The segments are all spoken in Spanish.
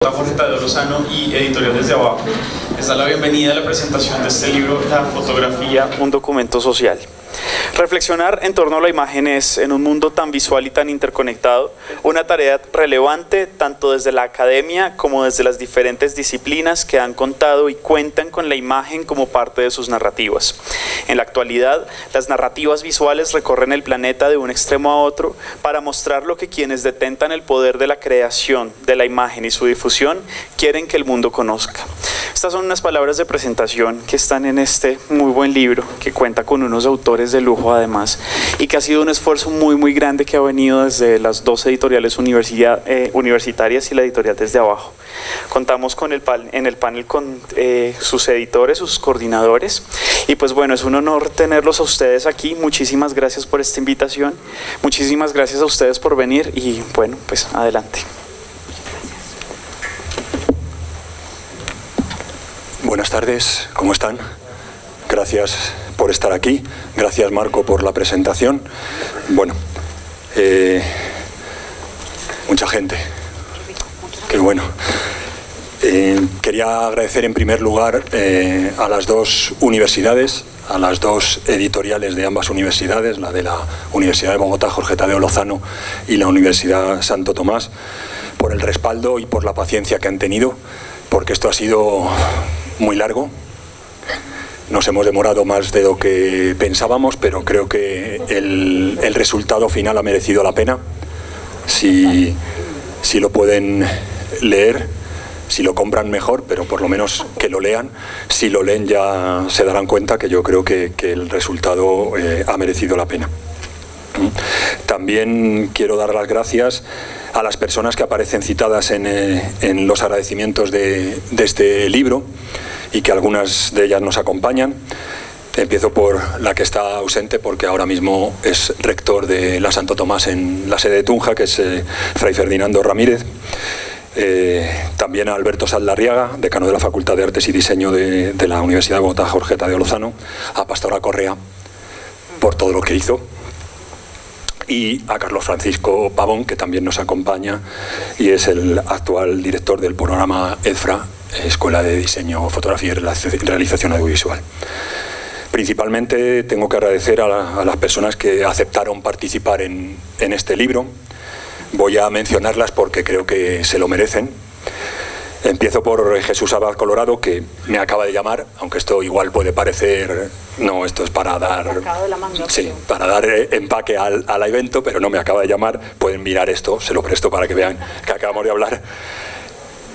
Jorge Tadeo Lozano y Editorial Desde Abajo. Les da la bienvenida a la presentación de este libro, La fotografía, un documento social. Reflexionar en torno a la imagen es, en un mundo tan visual y tan interconectado, una tarea relevante tanto desde la academia como desde las diferentes disciplinas que han contado y cuentan con la imagen como parte de sus narrativas. En la actualidad, las narrativas visuales recorren el planeta de un extremo a otro para mostrar lo que quienes detentan el poder de la creación de la imagen y su difusión quieren que el mundo conozca. Estas son unas palabras de presentación que están en este muy buen libro, que cuenta con unos autores de lujo además, y que ha sido un esfuerzo muy grande que ha venido desde las dos editoriales universitarias y la editorial Desde Abajo. Contamos con en el panel con sus editores, sus coordinadores, y pues bueno, es un honor tenerlos a ustedes aquí. Muchísimas gracias por esta invitación, muchísimas gracias a ustedes por venir y bueno, pues adelante. Buenas tardes, ¿cómo están? Gracias por estar aquí, gracias Marco por la presentación. Bueno, mucha gente, qué bueno. Quería agradecer en primer lugar a las dos universidades, a las dos editoriales de ambas universidades, la de la Universidad de Bogotá, Jorge Tadeo Lozano, y la Universidad Santo Tomás, por el respaldo y por la paciencia que han tenido, porque esto ha sido muy largo. Nos hemos demorado más de lo que pensábamos, pero creo que el resultado final ha merecido la pena. Si lo pueden leer, si lo compran mejor, pero por lo menos que lo lean. Si lo leen ya se darán cuenta que yo creo que el resultado ha merecido la pena. También quiero dar las gracias a las personas que aparecen citadas en los agradecimientos de este libro y que algunas de ellas nos acompañan. Empiezo por la que está ausente porque ahora mismo es rector de la Santo Tomás en la sede de Tunja, que es Fray Ferdinando Ramírez. También a Alberto Saldarriaga, decano de la Facultad de Artes y Diseño de la Universidad de Bogotá, Jorge Tadeo Lozano. A Pastora Correa por todo lo que hizo. Y a Carlos Francisco Pavón, que también nos acompaña y es el actual director del programa EDFRA, Escuela de Diseño, Fotografía y Realización Audiovisual. Principalmente tengo que agradecer a las personas que aceptaron participar en este libro. Voy a mencionarlas porque creo que se lo merecen. Empiezo por Jesús Abad Colorado, que me acaba de llamar, aunque esto igual puede parecer, no, esto es para dar, sí, para dar empaque al evento, pero no, me acaba de llamar. Pueden mirar esto, se lo presto para que vean que acabamos de hablar.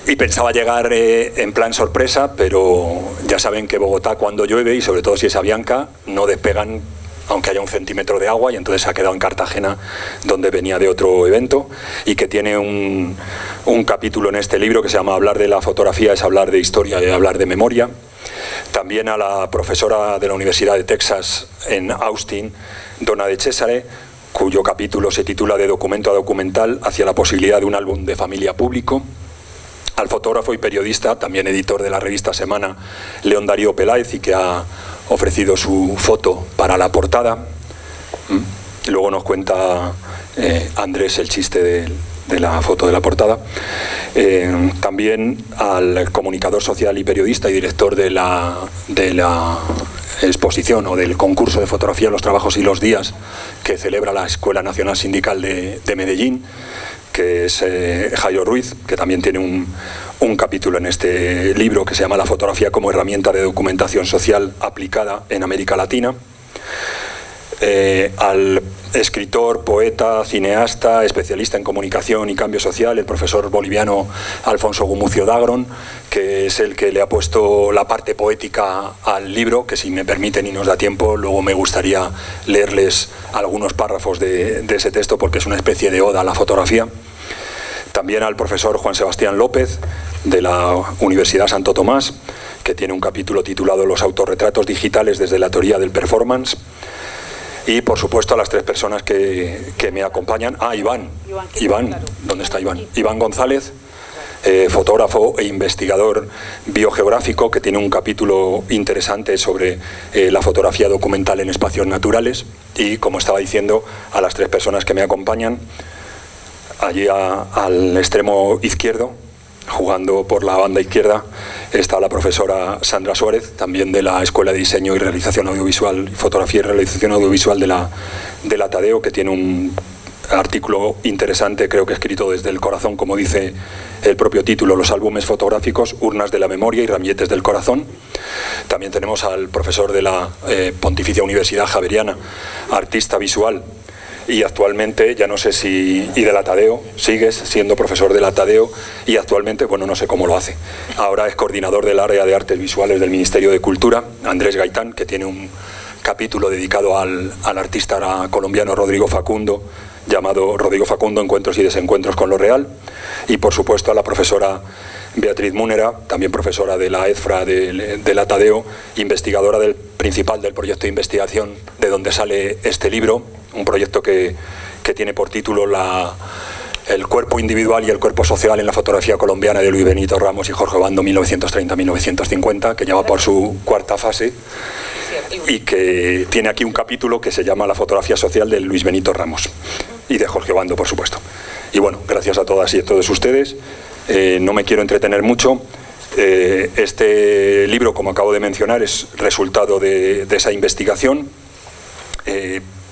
Y pensaba llegar en plan sorpresa, pero ya saben que Bogotá, cuando llueve, y sobre todo si es Avianca, no despegan aunque haya 1 centímetro de agua, y entonces se ha quedado en Cartagena, donde venía de otro evento, y que tiene un capítulo en este libro que se llama Hablar de la fotografía es hablar de historia y hablar de memoria. También a la profesora de la Universidad de Texas en Austin, Donna de Cesare, cuyo capítulo se titula De documento a documental, hacia la posibilidad de un álbum de familia público. Al fotógrafo y periodista, también editor de la revista Semana, León Darío Peláez, y que ha ofrecido su foto para la portada. Luego nos cuenta Andrés el chiste de la foto de la portada. También al comunicador social y periodista y director de la exposición o del concurso de fotografía Los Trabajos y los Días que celebra la Escuela Nacional Sindical de Medellín, que es Jairo Ruiz, que también tiene un capítulo en este libro que se llama La fotografía como herramienta de documentación social aplicada en América Latina. Al escritor, poeta, cineasta, especialista en comunicación y cambio social, el profesor boliviano Alfonso Gumucio Dagron, que es el que le ha puesto la parte poética al libro, que si me permiten y nos da tiempo, luego me gustaría leerles algunos párrafos de ese texto, porque es una especie de oda a la fotografía. También al profesor Juan Sebastián López, de la Universidad Santo Tomás, que tiene un capítulo titulado Los autorretratos digitales desde la teoría del performance. Y por supuesto a las tres personas que me acompañan. Iván, ¿dónde está Iván? Iván González, fotógrafo e investigador biogeográfico, que tiene un capítulo interesante sobre la fotografía documental en espacios naturales. Y como estaba diciendo, a las tres personas que me acompañan, allí al extremo izquierdo, jugando por la banda izquierda, está la profesora Sandra Suárez, también de la Escuela de Diseño y Realización Audiovisual, Fotografía y Realización Audiovisual de la Tadeo, que tiene un artículo interesante, creo que escrito desde el corazón, como dice el propio título, los álbumes fotográficos, urnas de la memoria y ramilletes del corazón. También tenemos al profesor de la Pontificia Universidad Javeriana, artista visual, y actualmente, ya no sé si, y de la Tadeo, sigues siendo profesor de la Tadeo, y actualmente, bueno, no sé cómo lo hace. Ahora es coordinador del área de artes visuales del Ministerio de Cultura, Andrés Gaitán, que tiene un capítulo dedicado al artista colombiano Rodrigo Facundo, llamado Rodrigo Facundo, Encuentros y Desencuentros con lo Real, y por supuesto a la profesora Beatriz Múnera, también profesora de la EDFRA de la Tadeo, investigadora principal del proyecto de investigación de donde sale este libro, un proyecto que tiene por título El cuerpo individual y el cuerpo social en la fotografía colombiana de Luis Benito Ramos y Jorge Obando 1930-1950, que ya va por su cuarta fase, y que tiene aquí un capítulo que se llama La fotografía social de Luis Benito Ramos y de Jorge Obando, por supuesto. Y bueno, gracias a todas y a todos ustedes. No me quiero entretener mucho. Este libro, como acabo de mencionar, es resultado de esa investigación.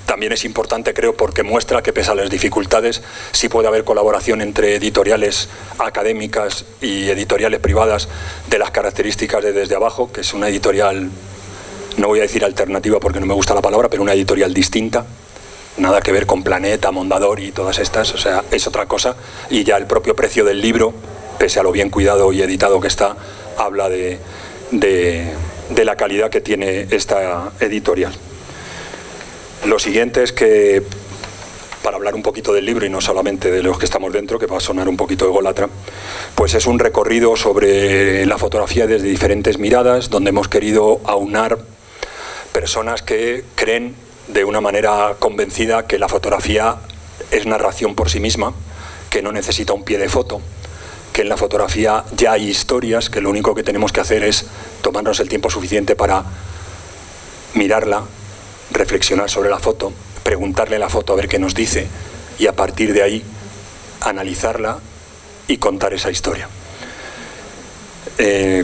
También es importante, creo, porque muestra que pese a las dificultades sí puede haber colaboración entre editoriales académicas y editoriales privadas de las características de Desde Abajo, que es una editorial, no voy a decir alternativa porque no me gusta la palabra, pero una editorial distinta, nada que ver con Planeta, Mondador y todas estas, o sea, es otra cosa, y ya el propio precio del libro, pese a lo bien cuidado y editado que está, habla de la calidad que tiene esta editorial. Lo siguiente es que, para hablar un poquito del libro y no solamente de los que estamos dentro, que va a sonar un poquito ególatra, pues es un recorrido sobre la fotografía desde diferentes miradas, donde hemos querido aunar personas que creen de una manera convencida que la fotografía es narración por sí misma, que no necesita un pie de foto, que en la fotografía ya hay historias, que lo único que tenemos que hacer es tomarnos el tiempo suficiente para mirarla, reflexionar sobre la foto, preguntarle a la foto a ver qué nos dice y a partir de ahí analizarla y contar esa historia.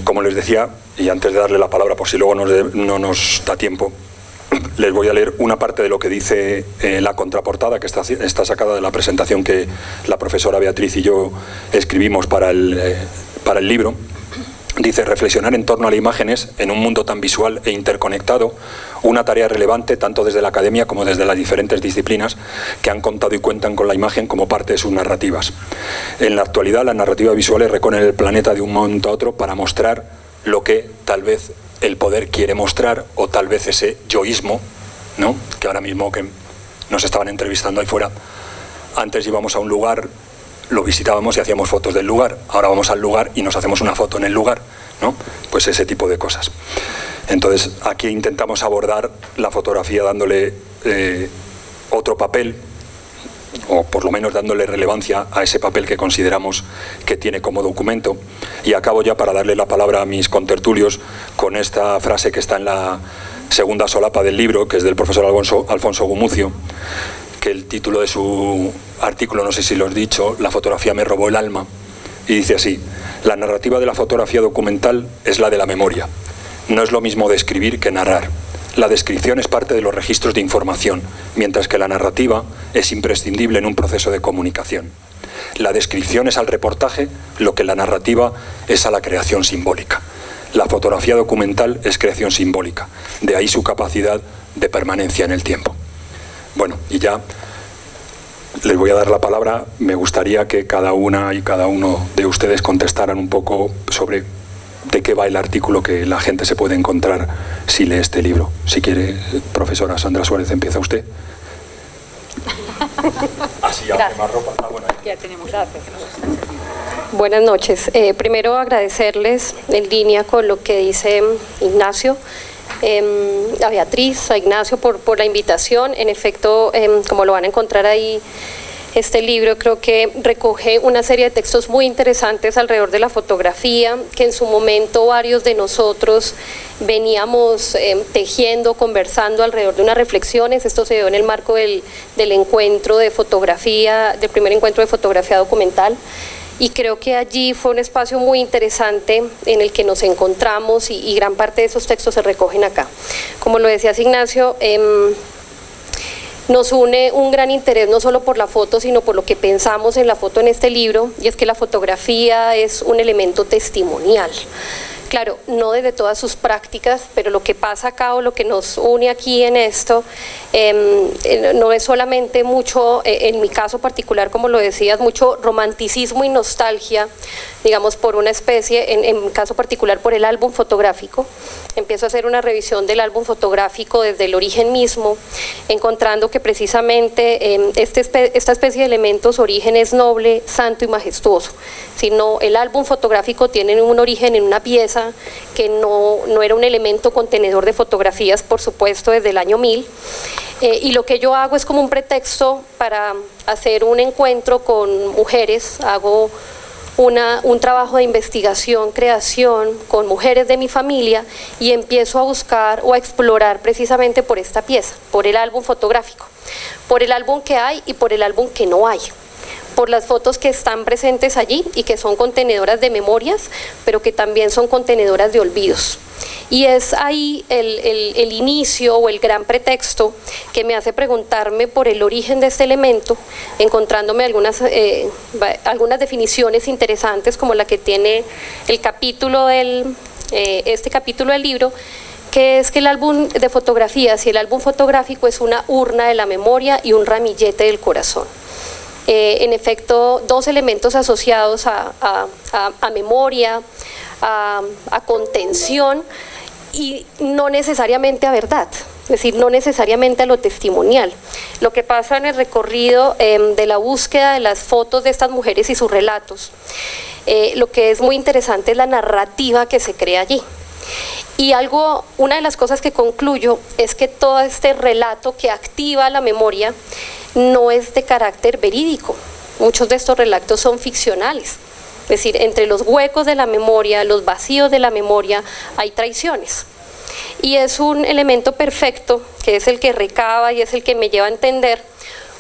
Como les decía, y antes de darle la palabra por si luego no nos da tiempo, les voy a leer una parte de lo que dice la contraportada, que está sacada de la presentación que la profesora Beatriz y yo escribimos para el libro. Dice: reflexionar en torno a las imágenes en un mundo tan visual e interconectado, una tarea relevante tanto desde la academia como desde las diferentes disciplinas que han contado y cuentan con la imagen como parte de sus narrativas. En la actualidad, las narrativas visuales recorren el planeta de un momento a otro para mostrar lo que tal vez el poder quiere mostrar, o tal vez ese yoísmo, ¿no?, que ahora mismo que nos estaban entrevistando ahí fuera, antes íbamos a un lugar, lo visitábamos y hacíamos fotos del lugar, ahora vamos al lugar y nos hacemos una foto en el lugar, ¿no? Pues ese tipo de cosas. Entonces aquí intentamos abordar la fotografía dándole otro papel, o por lo menos dándole relevancia a ese papel que consideramos que tiene como documento. Y acabo ya, para darle la palabra a mis contertulios, con esta frase que está en la segunda solapa del libro, que es del profesor Alfonso Gumucio, que el título de su artículo, no sé si lo has dicho, La fotografía me robó el alma, y dice así: la narrativa de la fotografía documental es la de la memoria. No es lo mismo describir que narrar. La descripción es parte de los registros de información, mientras que la narrativa es imprescindible en un proceso de comunicación. La descripción es al reportaje lo que la narrativa es a la creación simbólica. La fotografía documental es creación simbólica, de ahí su capacidad de permanencia en el tiempo. Bueno, y ya les voy a dar la palabra. Me gustaría que cada una y cada uno de ustedes contestaran un poco sobre de qué va el artículo que la gente se puede encontrar si lee este libro. Si quiere, profesora Sandra Suárez, empieza usted. Así ya hace más ropa. Bueno, ya tenemos la. Buenas noches. Primero agradecerles en línea con lo que dice Ignacio, a Beatriz, a Ignacio por la invitación. En efecto, como lo van a encontrar ahí, este libro creo que recoge una serie de textos muy interesantes alrededor de la fotografía, que en su momento varios de nosotros veníamos tejiendo, conversando alrededor de unas reflexiones. Esto se dio en el marco del encuentro de fotografía, del primer encuentro de fotografía documental. y creo que allí fue un espacio muy interesante en el que nos encontramos y gran parte de esos textos se recogen acá. Como lo decías, Ignacio, nos une un gran interés no solo por la foto, sino por lo que pensamos en la foto en este libro, y es que la fotografía es un elemento testimonial. Claro, no desde todas sus prácticas, pero lo que pasa acá o lo que nos une aquí en esto no es solamente mucho, en mi caso particular, como lo decías, mucho romanticismo y nostalgia, digamos, por una especie, en mi caso particular por el álbum fotográfico. Empiezo a hacer una revisión del álbum fotográfico desde el origen mismo, encontrando que precisamente esta especie de elementos, origen es noble, santo y majestuoso, sino el álbum fotográfico tiene un origen en una pieza que no era un elemento contenedor de fotografías, por supuesto, desde el año 1000, y lo que yo hago es como un pretexto para hacer un encuentro con mujeres. Hago un trabajo de investigación, creación con mujeres de mi familia, y empiezo a buscar o a explorar precisamente por esta pieza, por el álbum fotográfico, por el álbum que hay y por el álbum que no hay, por las fotos que están presentes allí y que son contenedoras de memorias, pero que también son contenedoras de olvidos. Y es ahí el inicio o el gran pretexto que me hace preguntarme por el origen de este elemento, encontrándome algunas definiciones interesantes, como la que tiene el capítulo este capítulo del libro, que es que el álbum de fotografías y el álbum fotográfico es una urna de la memoria y un ramillete del corazón. En efecto, dos elementos asociados a memoria, a contención, y no necesariamente a verdad, es decir, no necesariamente a lo testimonial. Lo que pasa en el recorrido de la búsqueda de las fotos de estas mujeres y sus relatos, lo que es muy interesante es la narrativa que se crea allí. Y una de las cosas que concluyo es que todo este relato que activa la memoria no es de carácter verídico. Muchos de estos relatos son ficcionales. Es decir, entre los huecos de la memoria, los vacíos de la memoria, hay traiciones. Y es un elemento perfecto, que es el que recaba y es el que me lleva a entender,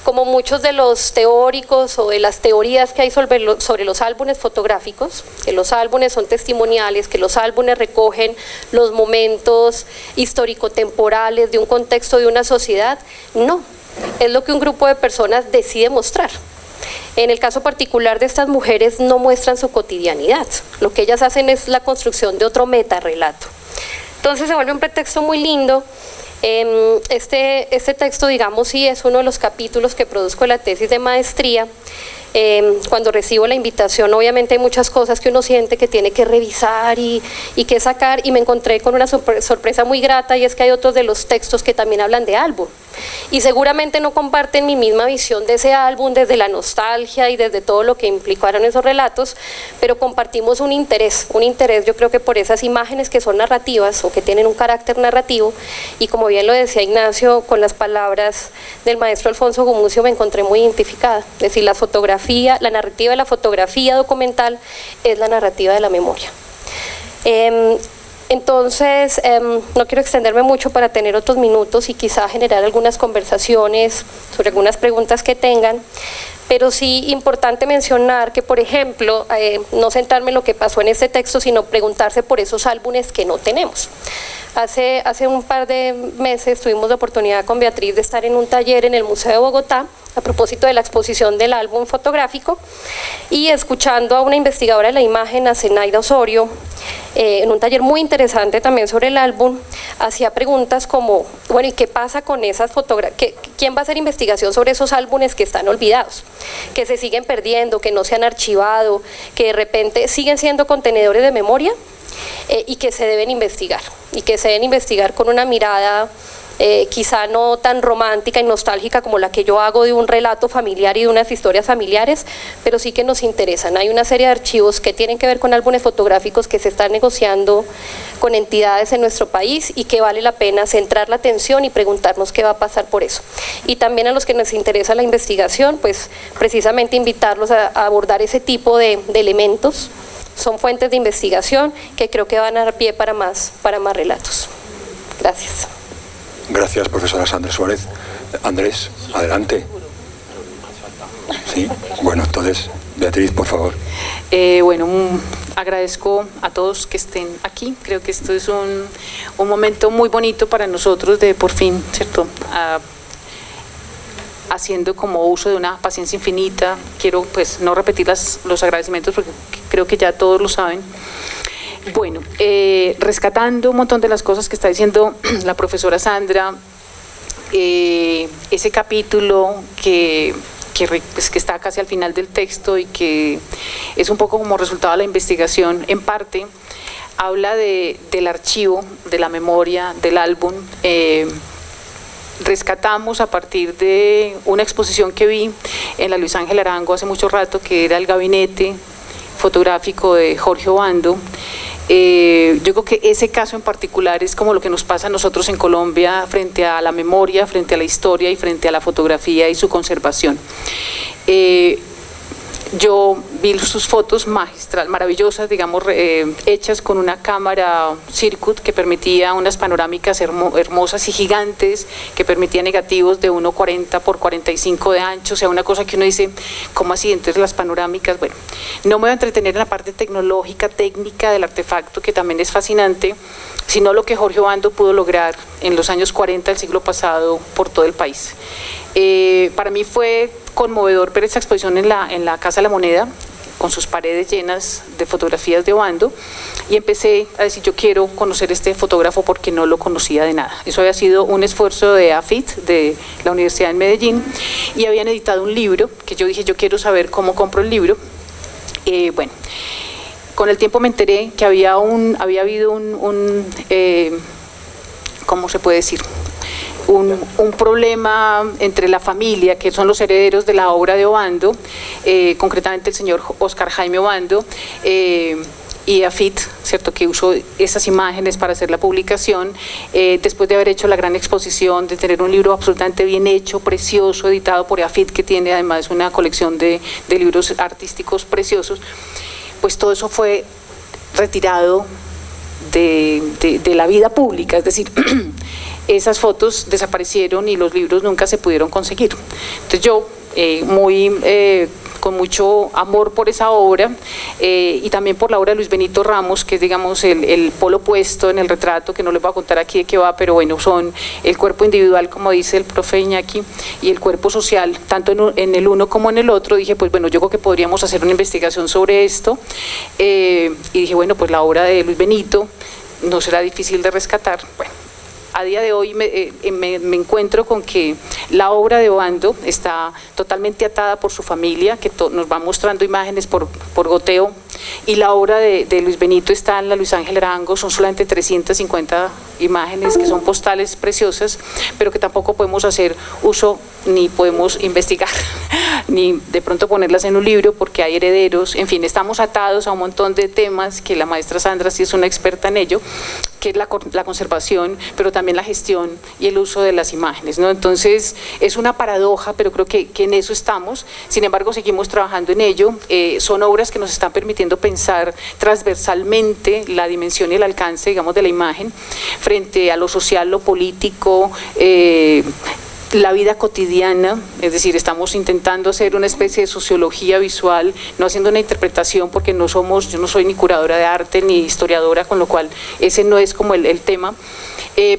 como muchos de los teóricos o de las teorías que hay sobre los álbumes fotográficos, que los álbumes son testimoniales, que los álbumes recogen los momentos histórico-temporales de un contexto de una sociedad. No, es lo que un grupo de personas decide mostrar. En el caso particular de estas mujeres no muestran su cotidianidad, lo que ellas hacen es la construcción de otro metarrelato. Entonces se vuelve un pretexto muy lindo. Este texto, digamos, sí es uno de los capítulos que produzco en la tesis de maestría. Cuando recibo la invitación, obviamente hay muchas cosas que uno siente que tiene que revisar y que sacar, y me encontré con una sorpresa muy grata, y es que hay otros de los textos que también hablan de álbum, y seguramente no comparten mi misma visión de ese álbum desde la nostalgia y desde todo lo que implicaron esos relatos, pero compartimos un interés yo creo que por esas imágenes que son narrativas o que tienen un carácter narrativo, y como bien lo decía Ignacio, con las palabras del maestro Alfonso Gumucio me encontré muy identificada. Es decir, la narrativa de la fotografía documental es la narrativa de la memoria. Entonces, no quiero extenderme mucho para tener otros minutos y quizá generar algunas conversaciones sobre algunas preguntas que tengan, pero sí importante mencionar que, por ejemplo, no centrarme en lo que pasó en este texto, sino preguntarse por esos álbumes que no tenemos. Hace un par de meses tuvimos la oportunidad con Beatriz de estar en un taller en el Museo de Bogotá a propósito de la exposición del álbum fotográfico, y escuchando a una investigadora de la imagen, a Zenaida Osorio, en un taller muy interesante también sobre el álbum, hacía preguntas como, bueno, ¿y qué pasa con esas fotografías? ¿Quién va a hacer investigación sobre esos álbumes que están olvidados, que se siguen perdiendo, que no se han archivado, que de repente siguen siendo contenedores de memoria? Y que se deben investigar, y que se deben investigar con una mirada quizá no tan romántica y nostálgica como la que yo hago de un relato familiar y de unas historias familiares, pero sí que nos interesan. Hay una serie de archivos que tienen que ver con álbumes fotográficos que se están negociando con entidades en nuestro país y que vale la pena centrar la atención y preguntarnos qué va a pasar por eso. Y también a los que nos interesa la investigación, pues precisamente invitarlos a abordar ese tipo de elementos. Son fuentes de investigación que creo que van a dar pie para más relatos. Gracias. Gracias, profesora Sandra Suárez. Andrés, adelante. Sí, bueno, entonces, Beatriz, por favor. Bueno, agradezco a todos que estén aquí. Creo que esto es un momento muy bonito para nosotros de por fin, ¿cierto?, haciendo como uso de una paciencia infinita. Quiero pues no repetir los agradecimientos porque creo que ya todos lo saben. Bueno, rescatando un montón de las cosas que está diciendo la profesora Sandra, ese capítulo que está casi al final del texto y que es un poco como resultado de la investigación, en parte habla del archivo, de la memoria, del álbum. Rescatamos a partir de una exposición que vi en la Luis Ángel Arango hace mucho rato, que era el gabinete fotográfico de Jorge Obando. Yo creo que ese caso en particular es como lo que nos pasa a nosotros en Colombia frente a la memoria, frente a la historia y frente a la fotografía y su conservación. Yo vi sus fotos maravillosas, digamos, hechas con una cámara Circuit que permitía unas panorámicas hermosas y gigantes, que permitía negativos de 1,40 por 45 de ancho, o sea, una cosa que uno dice, ¿cómo así? Entonces las panorámicas, bueno, no me voy a entretener en la parte tecnológica, técnica del artefacto, que también es fascinante, sino lo que Jorge Obando pudo lograr en los años 40 del siglo pasado por todo el país. Para mí fue conmovedor ver esa exposición en la Casa de la Moneda, con sus paredes llenas de fotografías de Obando, y empecé a decir, yo quiero conocer este fotógrafo porque no lo conocía de nada. Eso había sido un esfuerzo de AFIT, de la Universidad de Medellín, y habían editado un libro, que yo dije, yo quiero saber cómo compro el libro. Bueno, con el tiempo me enteré que había habido ¿cómo se puede decir?, un problema entre la familia, que son los herederos de la obra de Obando, concretamente el señor Oscar Jaime Obando, y AFIT, ¿cierto?, que usó esas imágenes para hacer la publicación, después de haber hecho la gran exposición, de tener un libro absolutamente bien hecho, precioso, editado por AFIT, que tiene además una colección de libros artísticos preciosos. Pues todo eso fue retirado de la vida pública, es decir, esas fotos desaparecieron y los libros nunca se pudieron conseguir. Entonces yo, con mucho amor por esa obra, y también por la obra de Luis Benito Ramos, que es, digamos, el polo opuesto en el retrato, que no les voy a contar aquí de qué va, pero bueno, son el cuerpo individual, como dice el profe Iñaki, y el cuerpo social, tanto en el uno como en el otro. Dije, pues bueno, yo creo que podríamos hacer una investigación sobre esto, y dije, bueno, pues la obra de Luis Benito no será difícil de rescatar. Bueno, a día de hoy me encuentro con que la obra de Obando está totalmente atada por su familia, que nos va mostrando imágenes por goteo, y la obra de Luis Benito está en la Luis Ángel Arango. Son solamente 350 imágenes que son postales preciosas, pero que tampoco podemos hacer uso ni podemos investigar, ni de pronto ponerlas en un libro porque hay herederos. En fin, estamos atados a un montón de temas que la maestra Sandra sí es una experta en ello, que es la conservación, pero también la gestión y el uso de las imágenes, ¿no? Entonces es una paradoja, pero creo que en eso estamos. Sin embargo, seguimos trabajando en ello. Son obras que nos están permitiendo pensar transversalmente la dimensión y el alcance, digamos, de la imagen frente a lo social, lo político, la vida cotidiana. Es decir, estamos intentando hacer una especie de sociología visual, no haciendo una interpretación, porque yo no soy ni curadora de arte ni historiadora, con lo cual ese no es como el tema,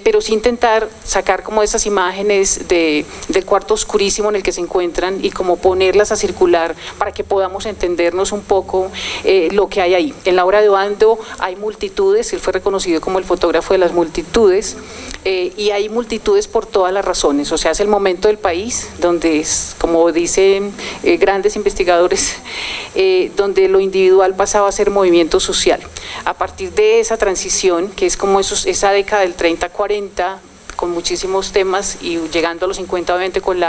pero sí intentar sacar como esas imágenes del cuarto oscurísimo en el que se encuentran y como ponerlas a circular para que podamos entendernos un poco lo que hay ahí. En la obra de Obando hay multitudes, él fue reconocido como el fotógrafo de las multitudes, y hay multitudes por todas las razones. O sea, es el momento del país donde es, como dicen grandes investigadores, donde lo individual pasaba a ser movimiento social. A partir de esa transición, que es como esa década del 30-40, con muchísimos temas, y llegando a los 50, obviamente, con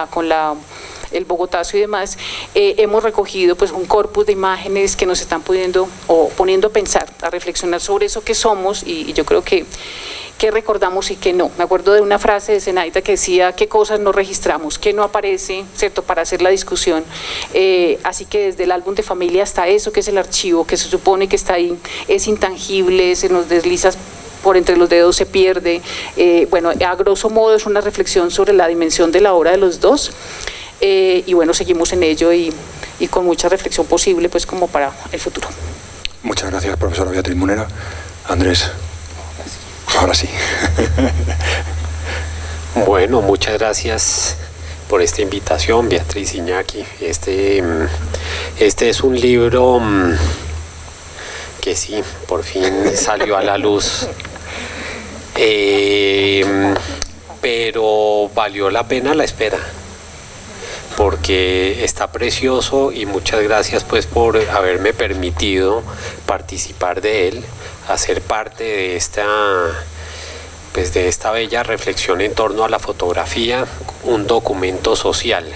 el Bogotazo y demás, hemos recogido pues un corpus de imágenes que nos están poniendo a pensar, a reflexionar sobre eso que somos, y yo creo que recordamos y que no. Me acuerdo de una frase de Zenaida que decía: qué cosas no registramos, qué no aparece, ¿cierto?, para hacer la discusión. Así que desde el álbum de familia hasta eso que es el archivo, que se supone que está ahí, es intangible, se nos desliza por entre los dedos, se pierde. Bueno, a grosso modo es una reflexión sobre la dimensión de la obra de los dos, y bueno, seguimos en ello, y y con mucha reflexión posible pues como para el futuro. Muchas gracias, profesora Beatriz Munera. Andrés, ahora sí. Bueno, muchas gracias por esta invitación, Beatriz, Iñaki. Este es un libro que sí, por fin salió a la luz, pero valió la pena la espera, porque está precioso, y muchas gracias pues por haberme permitido participar de él, hacer parte de esta bella reflexión en torno a la fotografía, un documento social.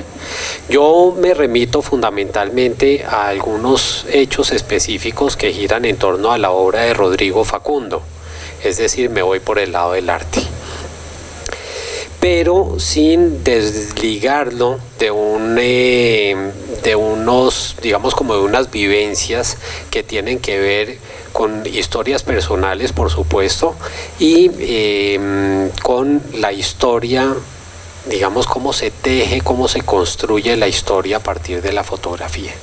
Yo me remito fundamentalmente a algunos hechos específicos que giran en torno a la obra de Rodrigo Facundo, es decir, me voy por el lado del arte, pero sin desligarlo de unos, digamos, como de unas vivencias que tienen que ver con historias personales, por supuesto, y con la historia, digamos, cómo se teje, cómo se construye la historia a partir de la fotografía.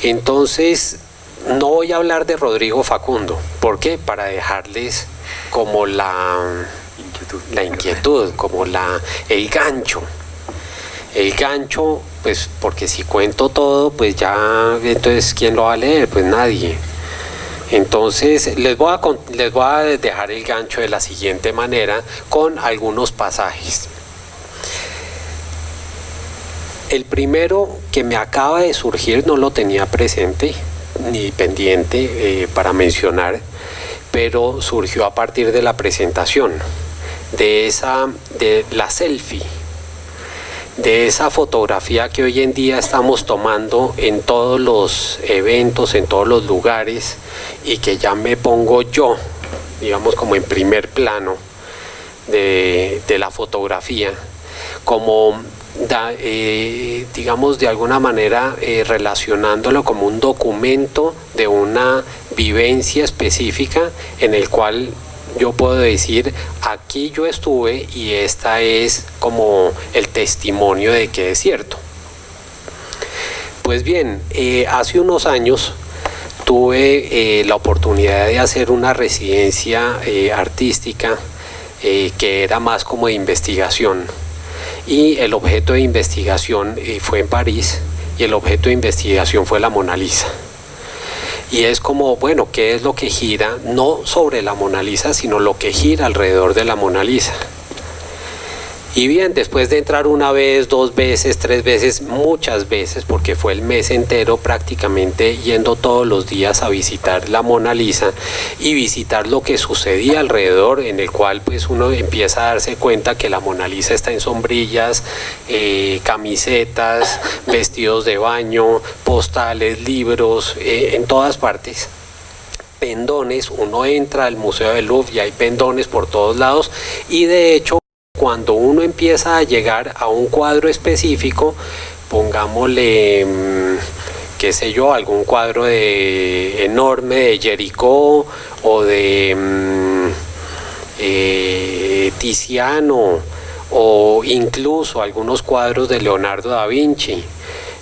Entonces, no voy a hablar de Rodrigo Facundo. ¿Por qué? Para dejarles como la inquietud, como el gancho. El gancho, pues porque si cuento todo, pues ya, entonces ¿quién lo va a leer? Pues nadie. Entonces les voy a dejar el gancho de la siguiente manera, con algunos pasajes. El primero que me acaba de surgir, no lo tenía presente ni pendiente para mencionar, pero surgió a partir de la presentación de la selfie, de esa fotografía que hoy en día estamos tomando en todos los eventos, en todos los lugares, y que ya me pongo yo, digamos, como en primer plano de la fotografía, como digamos, de alguna manera relacionándolo como un documento de una vivencia específica en el cual yo puedo decir, aquí yo estuve y esta es como el testimonio de que es cierto. Pues bien, hace unos años tuve la oportunidad de hacer una residencia artística que era más como de investigación, y el objeto de investigación fue en París, y el objeto de investigación fue la Mona Lisa. Y es como, bueno, ¿qué es lo que gira? No sobre la Mona Lisa, sino lo que gira alrededor de la Mona Lisa. Y bien, después de entrar una vez, 2 veces, 3 veces, muchas veces, porque fue el mes entero prácticamente yendo todos los días a visitar la Mona Lisa y visitar lo que sucedía alrededor, en el cual pues uno empieza a darse cuenta que la Mona Lisa está en sombrillas, camisetas, vestidos de baño, postales, libros, en todas partes. Pendones, uno entra al Museo del Louvre y hay pendones por todos lados, y de hecho cuando uno empieza a llegar a un cuadro específico, pongámosle, qué sé yo, algún cuadro enorme de Jericó o de Tiziano, o incluso algunos cuadros de Leonardo da Vinci,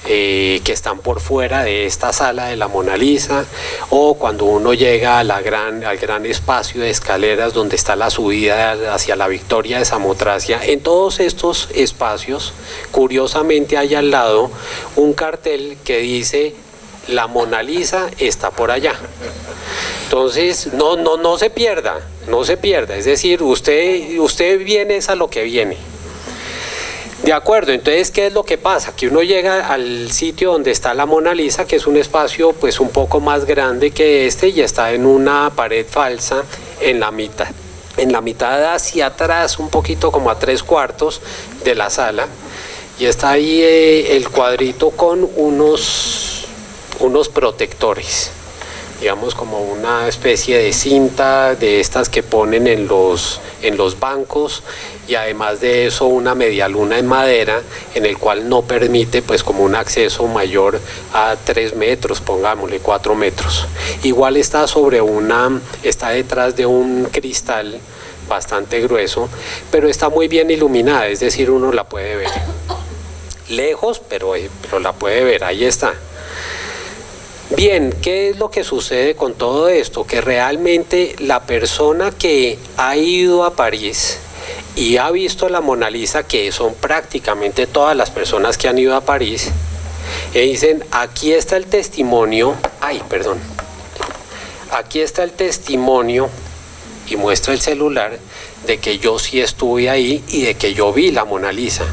que están por fuera de esta sala de la Mona Lisa, o cuando uno llega al gran espacio de escaleras donde está la subida hacia la Victoria de Samotracia. En todos estos espacios, curiosamente, hay al lado un cartel que dice: la Mona Lisa está por allá. Entonces, no se pierda, es decir, usted viene es a lo que viene. De acuerdo, entonces, ¿qué es lo que pasa? Que uno llega al sitio donde está la Mona Lisa, que es un espacio pues un poco más grande que este, y está en una pared falsa en la mitad hacia atrás, un poquito como a 3/4 de la sala, y está ahí el cuadrito con unos protectores, digamos como una especie de cinta de estas que ponen en los bancos, y además de eso una medialuna en madera en el cual no permite pues como un acceso mayor a 3 metros, pongámosle 4 metros. Igual está detrás de un cristal bastante grueso, pero está muy bien iluminada, es decir, uno la puede ver. lejos, pero la puede ver, ahí está. Bien, ¿qué es lo que sucede con todo esto? Que realmente la persona que ha ido a París y ha visto la Mona Lisa, que son prácticamente todas las personas que han ido a París, y dicen, aquí está el testimonio, aquí está el testimonio, y muestra el celular, de que yo sí estuve ahí y de que yo vi la Mona Lisa.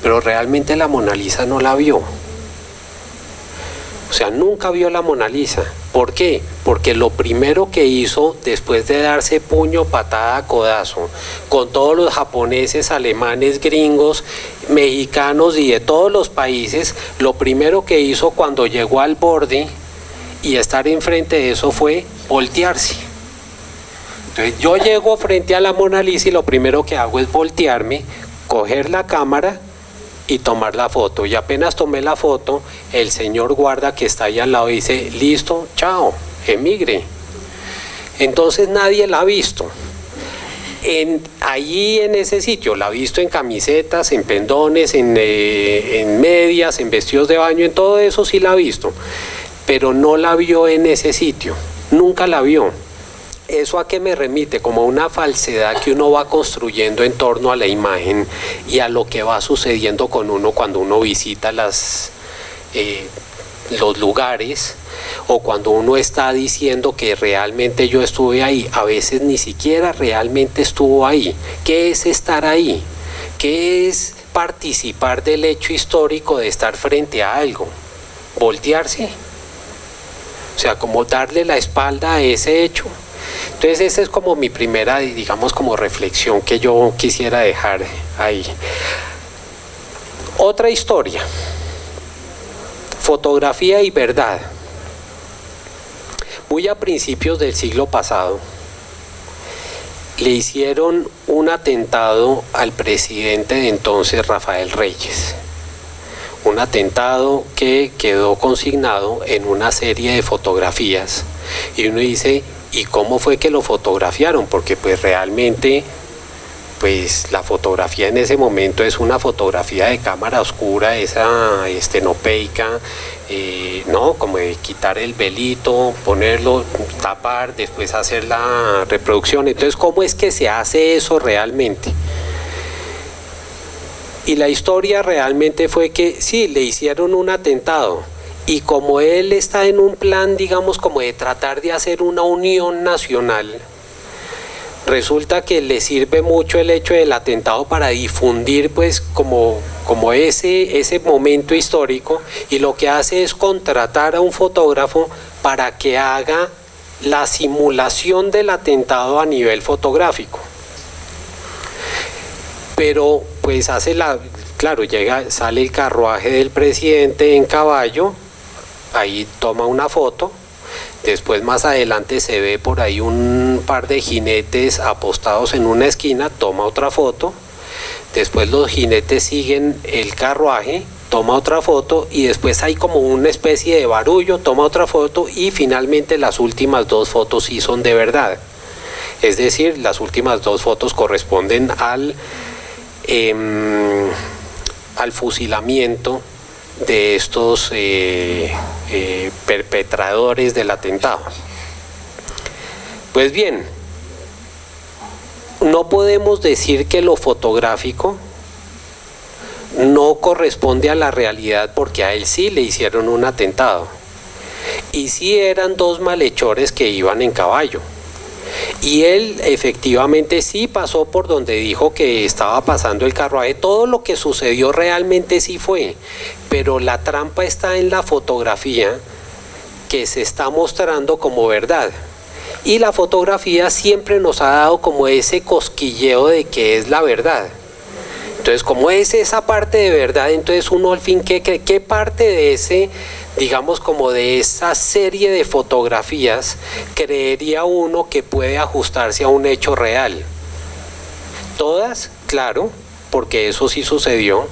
Pero realmente la Mona Lisa no la vio. O sea, nunca vio la Mona Lisa. ¿Por qué? Porque lo primero que hizo, después de darse puño, patada, codazo, con todos los japoneses, alemanes, gringos, mexicanos y de todos los países, lo primero que hizo cuando llegó al borde y estar enfrente de eso fue voltearse. Entonces yo llego frente a la Mona Lisa y lo primero que hago es voltearme, coger la cámara y tomar la foto, y apenas tomé la foto, el señor guarda que está ahí al lado dice, listo, chao, emigre. Entonces nadie la ha visto. Allí en ese sitio, la ha visto en camisetas, en pendones, en medias, en vestidos de baño, en todo eso sí la ha visto, pero no la vio en ese sitio, nunca la vio. ¿Eso a qué me remite? Como una falsedad que uno va construyendo en torno a la imagen y a lo que va sucediendo con uno cuando uno visita los lugares, o cuando uno está diciendo que realmente yo estuve ahí. A veces ni siquiera realmente estuvo ahí. ¿Qué es estar ahí? ¿Qué es participar del hecho histórico de estar frente a algo? Voltearse. O sea, como darle la espalda a ese hecho. Entonces esa es como mi primera, digamos, como reflexión que yo quisiera dejar ahí. Otra historia, fotografía y verdad. Muy a principios del siglo pasado le hicieron un atentado al presidente de entonces, Rafael Reyes. Un atentado que quedó consignado en una serie de fotografías. Y uno dice, ¿y cómo fue que lo fotografiaron? Porque pues realmente pues la fotografía en ese momento es una fotografía de cámara oscura, esa estenopeica, ¿no? Como de quitar el velito, ponerlo, tapar, después hacer la reproducción. Entonces, ¿cómo es que se hace eso realmente? Y la historia realmente fue que sí, le hicieron un atentado. Y como él está en un plan, digamos, como de tratar de hacer una unión nacional, resulta que le sirve mucho el hecho del atentado para difundir pues como ese momento histórico, y lo que hace es contratar a un fotógrafo para que haga la simulación del atentado a nivel fotográfico. Pero pues claro, sale el carruaje del presidente en caballo, ahí toma una foto. Después más adelante se ve por ahí un par de jinetes apostados en una esquina, toma otra foto. Después los jinetes siguen el carruaje, toma otra foto, y después hay como una especie de barullo, toma otra foto, y finalmente las últimas dos fotos sí son de verdad. Es decir, las últimas dos fotos corresponden al fusilamiento de estos perpetradores del atentado. Pues bien, no podemos decir que lo fotográfico no corresponde a la realidad, porque a él sí le hicieron un atentado, y sí eran dos malhechores que iban en caballo, y él efectivamente sí pasó por donde dijo que estaba pasando el carruaje. Todo lo que sucedió realmente sí fue, pero la trampa está en la fotografía que se está mostrando como verdad, y la fotografía siempre nos ha dado como ese cosquilleo de que es la verdad. Entonces, como es esa parte de verdad, entonces uno al fin, ¿qué parte de ese, digamos, como de esa serie de fotografías creería uno que puede ajustarse a un hecho real? Todas, claro, porque eso sí sucedió,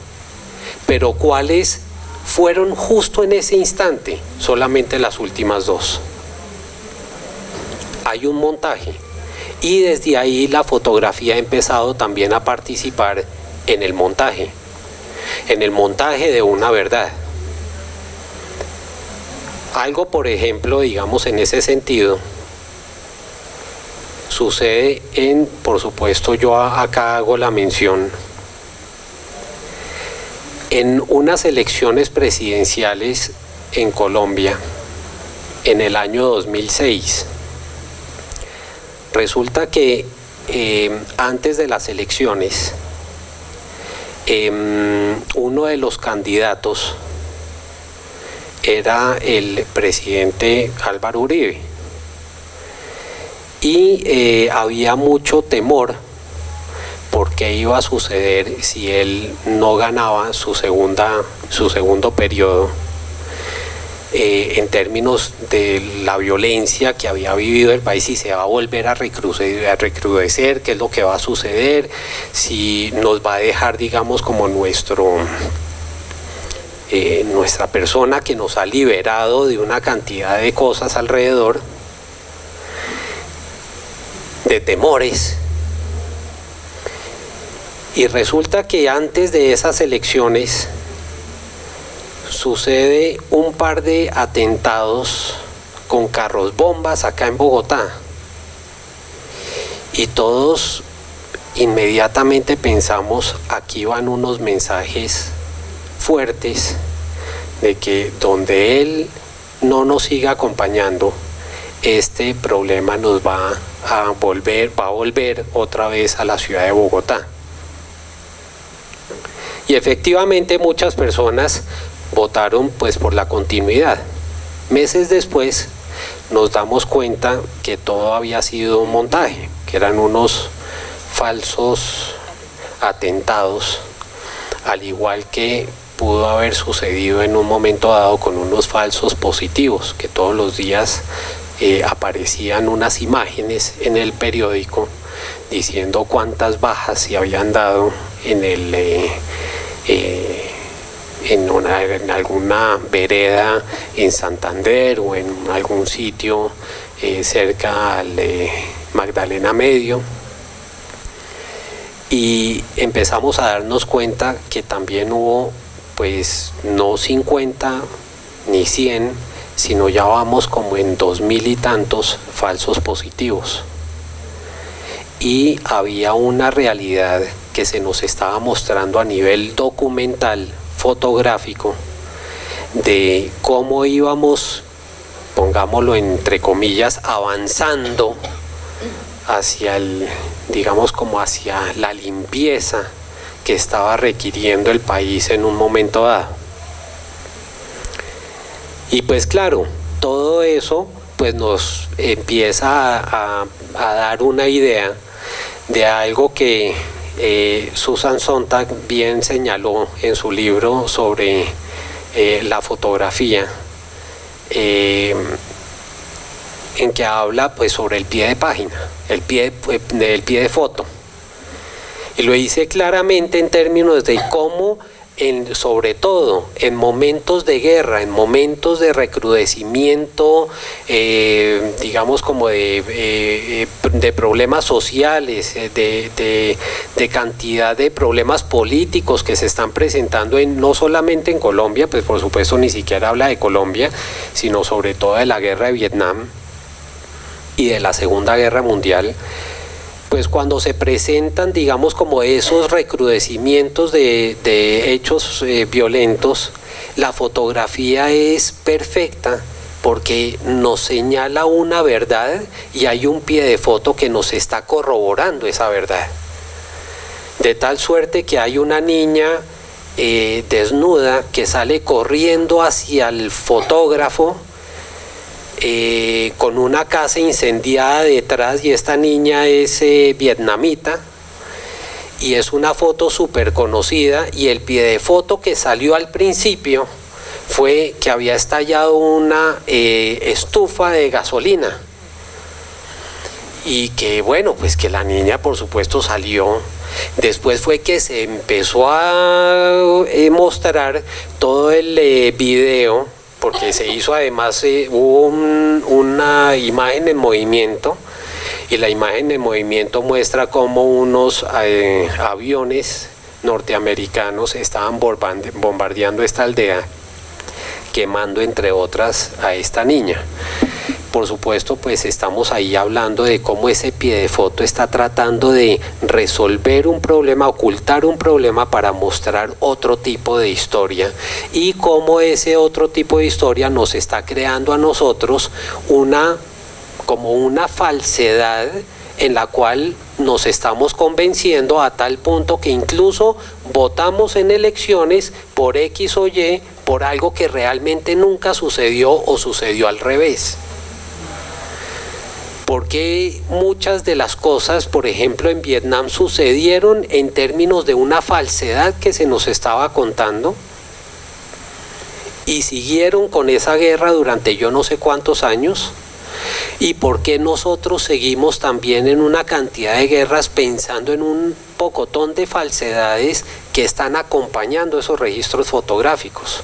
pero ¿cuáles fueron justo en ese instante? Solamente las últimas dos. Hay un montaje, y desde ahí la fotografía ha empezado también a participar en el montaje. el montaje de una verdad. Algo, por ejemplo, digamos en ese sentido, sucede por supuesto, yo acá hago la mención, en unas elecciones presidenciales en Colombia, en el año 2006. Resulta que antes de las elecciones, uno de los candidatos era el presidente Álvaro Uribe, y había mucho temor por qué iba a suceder si él no ganaba su segundo periodo, en términos de la violencia que había vivido el país, si se va a volver a recrudecer, qué es lo que va a suceder, si nos va a dejar, digamos, como nuestra persona que nos ha liberado de una cantidad de cosas alrededor, de temores. Y resulta que antes de esas elecciones sucede un par de atentados con carros bombas acá en Bogotá, y todos inmediatamente pensamos, aquí van unos mensajes fuertes de que donde él no nos siga acompañando, este problema nos va a volver otra vez a la ciudad de Bogotá. Y efectivamente muchas personas votaron pues por la continuidad. Meses después nos damos cuenta que todo había sido un montaje, que eran unos falsos atentados, al igual que pudo haber sucedido en un momento dado con unos falsos positivos, que todos los días aparecían unas imágenes en el periódico diciendo cuántas bajas se habían dado en alguna vereda en Santander o en algún sitio cerca al Magdalena Medio. Y empezamos a darnos cuenta que también hubo, pues, no 50 ni 100, sino ya vamos como en 2000 y tantos falsos positivos. Y había una realidad que se nos estaba mostrando a nivel documental, fotográfico, de cómo íbamos, pongámoslo entre comillas, avanzando hacia digamos como hacia la limpieza que estaba requiriendo el país en un momento dado. Y pues claro, todo eso pues nos empieza a dar una idea de algo que Susan Sontag bien señaló en su libro sobre la fotografía, en que habla pues sobre el pie de página, el pie de foto, y lo dice claramente en términos de cómo, sobre todo en momentos de guerra, en momentos de recrudecimiento, digamos como de problemas sociales, de cantidad de problemas políticos que se están presentando no solamente en Colombia, pues por supuesto ni siquiera habla de Colombia, sino sobre todo de la guerra de Vietnam y de la Segunda Guerra Mundial. Pues cuando se presentan, digamos, como esos recrudecimientos de hechos violentos, la fotografía es perfecta porque nos señala una verdad y hay un pie de foto que nos está corroborando esa verdad. De tal suerte que hay una niña desnuda que sale corriendo hacia el fotógrafo, con una casa incendiada detrás, y esta niña es vietnamita, y es una foto súper conocida, y el pie de foto que salió al principio fue que había estallado una estufa de gasolina, y que bueno, pues que la niña por supuesto salió. Después fue que se empezó a mostrar todo el video, porque se hizo además, hubo una imagen en movimiento, y la imagen en movimiento muestra cómo unos aviones norteamericanos estaban bombardeando esta aldea, quemando entre otras a esta niña. Por supuesto, pues estamos ahí hablando de cómo ese piedefoto está tratando de resolver un problema, ocultar un problema para mostrar otro tipo de historia, y cómo ese otro tipo de historia nos está creando a nosotros como una falsedad en la cual nos estamos convenciendo a tal punto que incluso votamos en elecciones por X o Y, por algo que realmente nunca sucedió o sucedió al revés. Porque muchas de las cosas, por ejemplo, en Vietnam sucedieron en términos de una falsedad que se nos estaba contando, y siguieron con esa guerra durante yo no sé cuántos años. ¿Y por qué nosotros seguimos también en una cantidad de guerras pensando en un pocotón de falsedades que están acompañando esos registros fotográficos?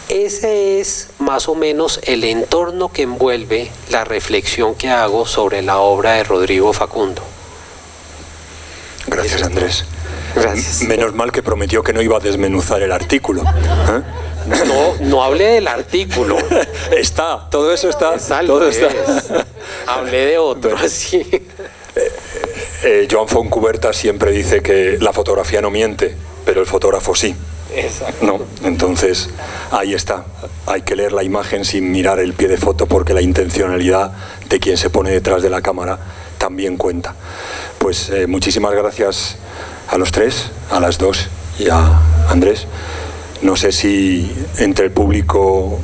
Ese es más o menos el entorno que envuelve la reflexión que hago sobre la obra de Rodrigo Facundo. Gracias, Andrés. Gracias. Menos mal que prometió que no iba a desmenuzar el artículo. No hablé del artículo. Está, todo eso está. Todo está. Hablé de otro, así. Joan Fontcuberta siempre dice que la fotografía no miente, pero el fotógrafo sí. Exacto. No, entonces ahí está. Hay que leer la imagen sin mirar el pie de foto, porque la intencionalidad de quien se pone detrás de la cámara también cuenta. Pues muchísimas gracias a los tres, a las dos y a Andrés. No sé si entre el público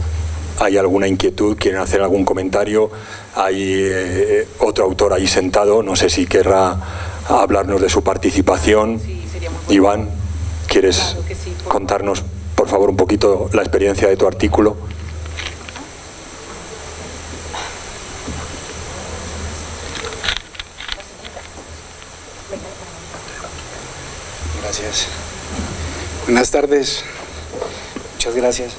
hay alguna inquietud, quieren hacer algún comentario. Hay otro autor ahí sentado, no sé si querrá hablarnos de su participación. Sí, sería muy bueno. Iván, ¿quieres Claro que sí, contarnos, por favor, un poquito la experiencia de tu artículo? Gracias. Buenas tardes. Muchas gracias.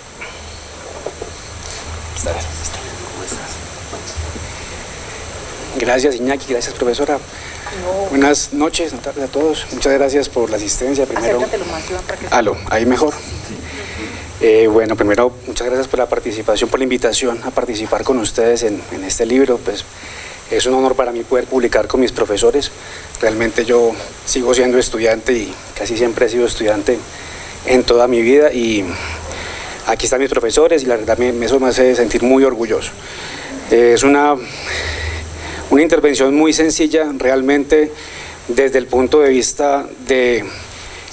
¿Cómo estás? Gracias, Iñaki. Gracias, profesora. Buenas noches, tardes a todos. Muchas gracias por la asistencia. Primero, Acércatelo más, Iván, para que... aló, ahí mejor. Bueno, primero, muchas gracias por la participación, por la invitación a participar con ustedes en este libro. Pues es un honor para mí poder publicar con mis profesores. Realmente yo sigo siendo estudiante y casi siempre he sido estudiante en toda mi vida, y aquí están mis profesores y la verdad eso me hace sentir muy orgulloso. Es una intervención muy sencilla realmente desde el punto de vista de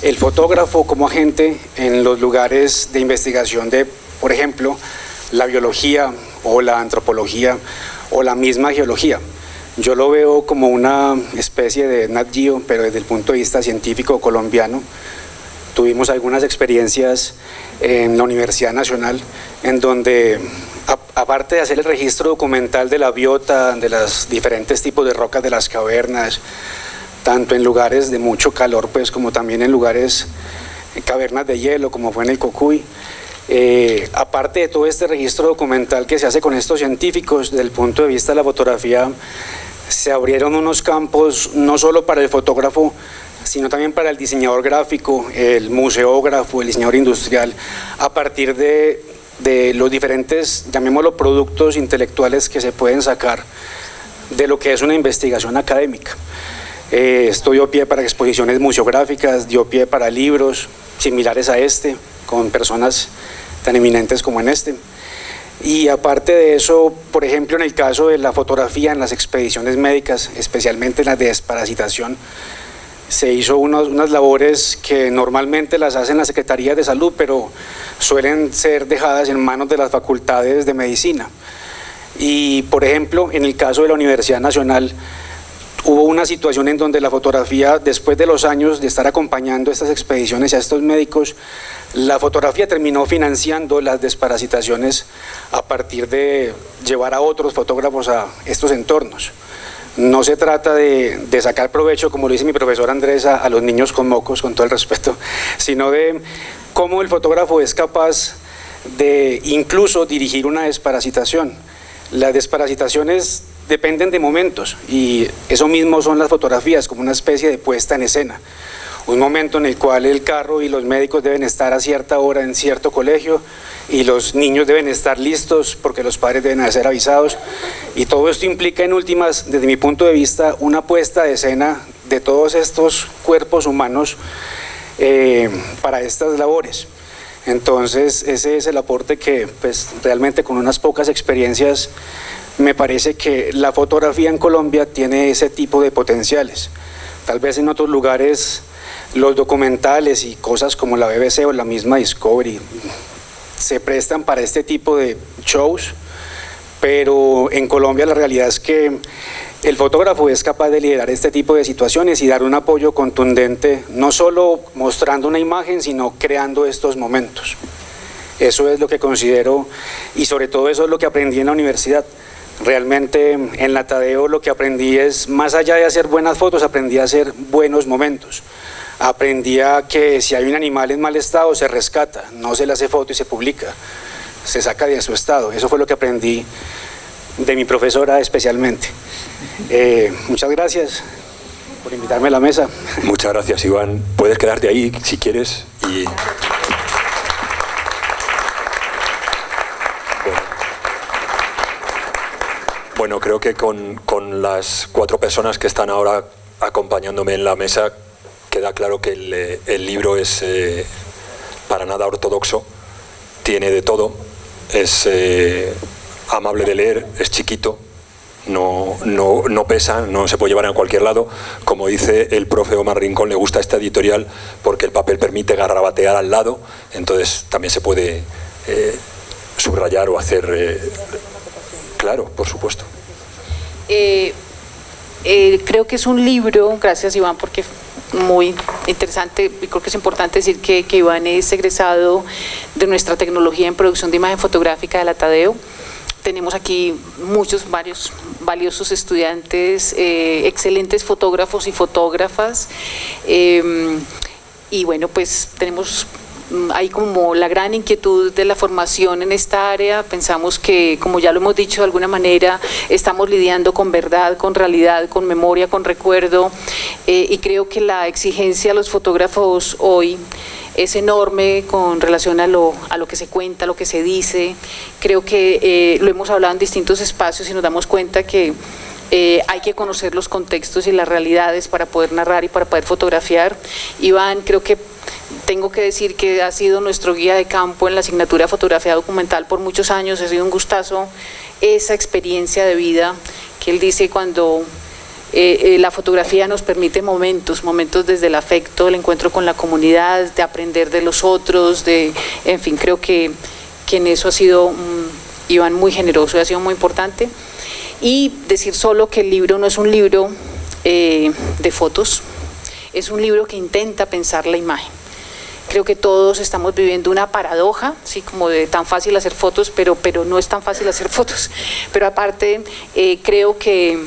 el fotógrafo como agente en los lugares de investigación de, por ejemplo, la biología o la antropología o la misma geología. Yo lo veo como una especie de Nat Geo, pero desde el punto de vista científico colombiano. Tuvimos algunas experiencias en la Universidad Nacional en donde, aparte de hacer el registro documental de la biota, de los diferentes tipos de rocas de las cavernas, tanto en lugares de mucho calor pues como también en lugares, cavernas de hielo como fue en el Cocuy, aparte de todo este registro documental que se hace con estos científicos, desde el punto de vista de la fotografía, se abrieron unos campos no solo para el fotógrafo, sino también para el diseñador gráfico, el museógrafo, el diseñador industrial, a partir de los diferentes, llamémoslo, productos intelectuales que se pueden sacar de lo que es una investigación académica. Esto dio pie para exposiciones museográficas, dio pie para libros similares a este, con personas tan eminentes como en este. Y aparte de eso, por ejemplo, en el caso de la fotografía, en las expediciones médicas, especialmente en las de desparasitación, se hizo unas labores que normalmente las hacen las secretarías de salud, pero suelen ser dejadas en manos de las facultades de medicina. Y, por ejemplo, en el caso de la Universidad Nacional, hubo una situación en donde la fotografía, después de los años de estar acompañando estas expediciones y a estos médicos, la fotografía terminó financiando las desparasitaciones a partir de llevar a otros fotógrafos a estos entornos. No se trata de sacar provecho, como lo dice mi profesor Andrés, a los niños con mocos, con todo el respeto, sino de cómo el fotógrafo es capaz de incluso dirigir una desparasitación. Las desparasitaciones dependen de momentos y eso mismo son las fotografías, como una especie de puesta en escena. un momento en el cual el carro y los médicos deben estar a cierta hora en cierto colegio y los niños deben estar listos porque los padres deben ser avisados, y todo esto implica en últimas, desde mi punto de vista, una puesta de escena de todos estos cuerpos humanos para estas labores. Entonces ese es el aporte que pues realmente con unas pocas experiencias me parece que la fotografía en Colombia tiene ese tipo de potenciales. Tal vez en otros lugares los documentales y cosas como la BBC o la misma Discovery se prestan para este tipo de shows, pero en Colombia la realidad es que el fotógrafo es capaz de liderar este tipo de situaciones y dar un apoyo contundente, no solo mostrando una imagen, sino creando estos momentos. Eso es lo que considero, y sobre todo eso es lo que aprendí en la universidad. Realmente en la Tadeo lo que aprendí es, más allá de hacer buenas fotos, aprendí a hacer buenos momentos. Aprendí a que si hay un animal en mal estado se rescata, no se le hace foto y se publica, se saca de su estado. Eso fue lo que aprendí de mi profesora especialmente. Muchas gracias por invitarme a la mesa. Muchas gracias, Iván. Puedes quedarte ahí si quieres. Y... Bueno, creo que con las 4 personas que están ahora acompañándome en la mesa queda claro que el libro es para nada ortodoxo, tiene de todo, es amable de leer, es chiquito, no pesa, no se puede llevar a cualquier lado. Como dice el profe Omar Rincón, le gusta esta editorial porque el papel permite garrabatear al lado, entonces también se puede subrayar o hacer... Claro, por supuesto. Creo que es un libro, gracias Iván, porque muy interesante, y creo que es importante decir que Iván es egresado de nuestra tecnología en producción de imagen fotográfica de la Tadeo. Tenemos aquí varios valiosos estudiantes, excelentes fotógrafos y fotógrafas, y bueno, pues tenemos hay como la gran inquietud de la formación en esta área. Pensamos que, como ya lo hemos dicho de alguna manera, estamos lidiando con verdad, con realidad, con memoria, con recuerdo, y creo que la exigencia a los fotógrafos hoy es enorme con relación a lo que se cuenta, a lo que se dice. Creo que lo hemos hablado en distintos espacios y nos damos cuenta que hay que conocer los contextos y las realidades para poder narrar y para poder fotografiar. Iván, creo que tengo que decir que ha sido nuestro guía de campo en la asignatura de fotografía documental por muchos años. Ha sido un gustazo esa experiencia de vida que él dice cuando la fotografía nos permite momentos desde el afecto, el encuentro con la comunidad, de aprender de los otros, en fin, creo que en eso ha sido Iván muy generoso y ha sido muy importante. Y decir solo que el libro no es un libro de fotos, es un libro que intenta pensar la imagen. Creo que todos estamos viviendo una paradoja, ¿sí? Como de tan fácil hacer fotos, pero no es tan fácil hacer fotos. Pero aparte, creo que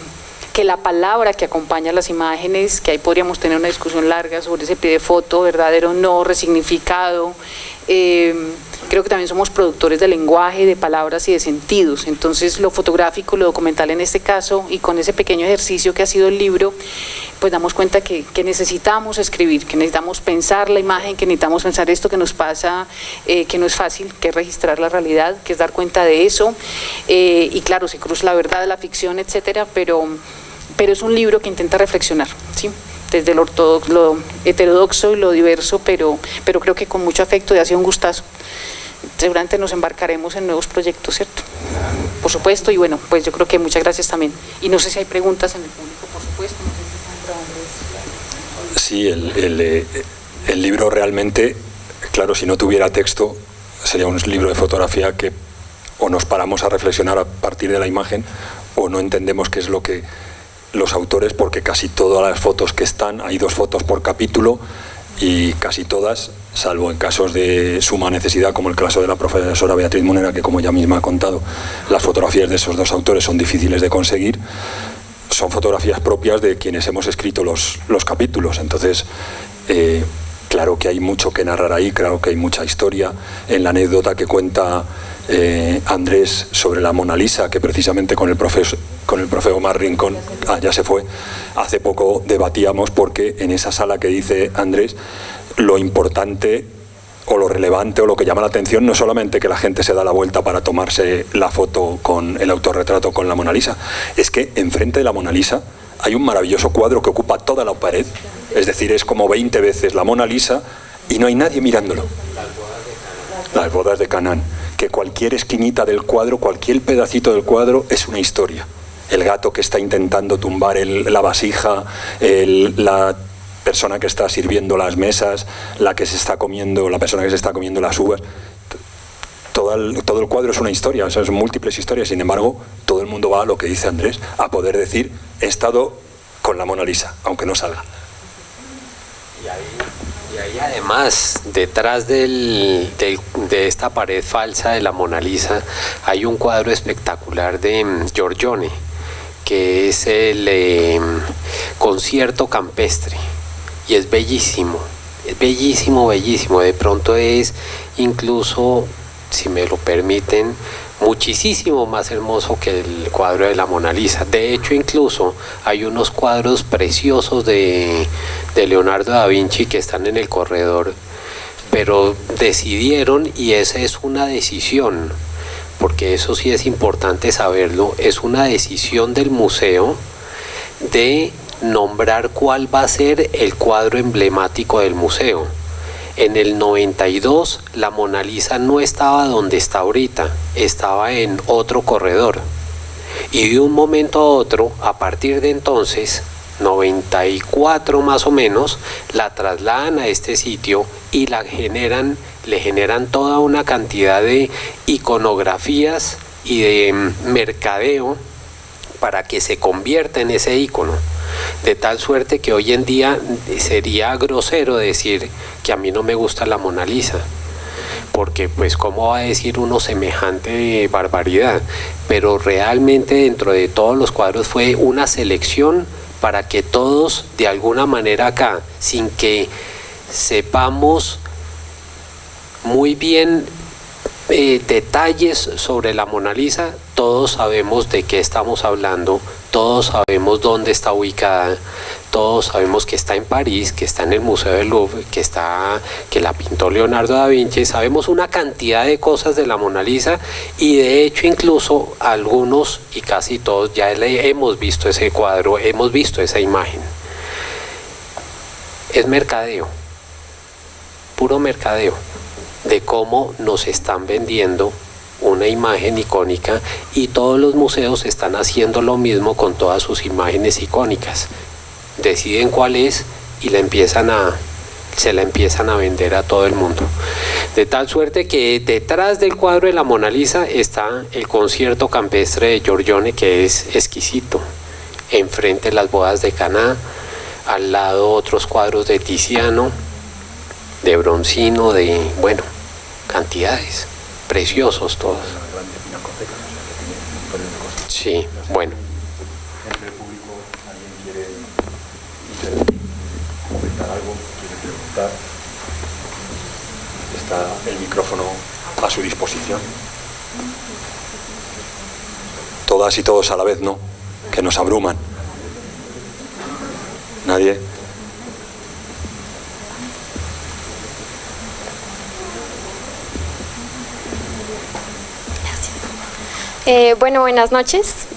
la palabra que acompaña las imágenes, que ahí podríamos tener una discusión larga sobre ese pie de foto, verdadero o no, resignificado, creo que también somos productores de lenguaje, de palabras y de sentidos. Entonces lo fotográfico, lo documental en este caso, y con ese pequeño ejercicio que ha sido el libro, pues damos cuenta que necesitamos escribir, que necesitamos pensar la imagen, que necesitamos pensar esto que nos pasa, que no es fácil, que es registrar la realidad, que es dar cuenta de eso, y claro, se cruza la verdad, la ficción, etcétera, pero es un libro que intenta reflexionar, ¿sí? Desde lo heterodoxo y lo diverso, pero creo que con mucho afecto y ha sido un gustazo. Seguramente nos embarcaremos en nuevos proyectos, ¿cierto? Por supuesto, y bueno, pues yo creo que muchas gracias también. Y no sé si hay preguntas en el público, por supuesto. No sé si el libro realmente, claro, si no tuviera texto, sería un libro de fotografía que o nos paramos a reflexionar a partir de la imagen o no entendemos qué es lo que los autores, porque casi todas las fotos que están, hay 2 fotos por capítulo y casi todas, salvo en casos de suma necesidad, como el caso de la profesora Beatriz Munera, que como ella misma ha contado, las fotografías de esos 2 autores son difíciles de conseguir, son fotografías propias de quienes hemos escrito los capítulos. Entonces, Claro que hay mucho que narrar ahí, claro que hay mucha historia. En la anécdota que cuenta Andrés sobre la Mona Lisa, que precisamente con el profe Omar Rincón, ya se fue, hace poco debatíamos, porque en esa sala que dice Andrés, lo importante o lo relevante o lo que llama la atención no es solamente que la gente se da la vuelta para tomarse la foto con el autorretrato con la Mona Lisa, es que enfrente de la Mona Lisa hay un maravilloso cuadro que ocupa toda la pared, es decir, es como 20 veces la Mona Lisa y no hay nadie mirándolo. Las bodas de Canaán, que cualquier esquinita del cuadro, cualquier pedacito del cuadro es una historia. El gato que está intentando tumbar la vasija, la persona que está sirviendo las mesas, la persona que se está comiendo las uvas. Todo el cuadro es una historia, o sea, son múltiples historias. Sin embargo, todo el mundo va a lo que dice Andrés, a poder decir, he estado con la Mona Lisa, aunque no salga. Y ahí además, detrás de esta pared falsa de la Mona Lisa, hay un cuadro espectacular de Giorgione, que es el concierto campestre, y es bellísimo, bellísimo. De pronto es incluso, si me lo permiten, muchísimo más hermoso que el cuadro de la Mona Lisa. De hecho, incluso hay unos cuadros preciosos de Leonardo da Vinci que están en el corredor, pero decidieron, y esa es una decisión, porque eso sí es importante saberlo, es una decisión del museo de nombrar cuál va a ser el cuadro emblemático del museo. En el 92 la Mona Lisa no estaba donde está ahorita, estaba en otro corredor. Y de un momento a otro, a partir de entonces, 94 más o menos, la trasladan a este sitio y le generan toda una cantidad de iconografías y de mercadeo para que se convierta en ese ícono. De tal suerte que hoy en día sería grosero decir que a mí no me gusta la Mona Lisa, porque pues cómo va a decir uno semejante barbaridad, pero realmente dentro de todos los cuadros fue una selección para que todos de alguna manera acá, sin que sepamos muy bien detalles sobre la Mona Lisa, todos sabemos de qué estamos hablando, todos sabemos dónde está ubicada, todos sabemos que está en París, que está en el Museo del Louvre, que la pintó Leonardo da Vinci. Sabemos una cantidad de cosas de la Mona Lisa, y de hecho incluso algunos y casi todos ya hemos visto ese cuadro, hemos visto esa imagen. Es mercadeo, puro mercadeo, de cómo nos están vendiendo una imagen icónica, y todos los museos están haciendo lo mismo con todas sus imágenes icónicas. Deciden cuál es y se la empiezan a vender a todo el mundo. De tal suerte que detrás del cuadro de la Mona Lisa está el concierto campestre de Giorgione, que es exquisito. Enfrente las bodas de Caná, al lado otros cuadros de Tiziano, de Bronzino, bueno, cantidades, preciosos todos. Sí, bueno. Entre el público, ¿alguien quiere intervenir, comentar algo, quiere preguntar? Está el micrófono a su disposición. Todas y todos a la vez, ¿no? Que nos abruman. ¿Nadie? Bueno, buenas noches.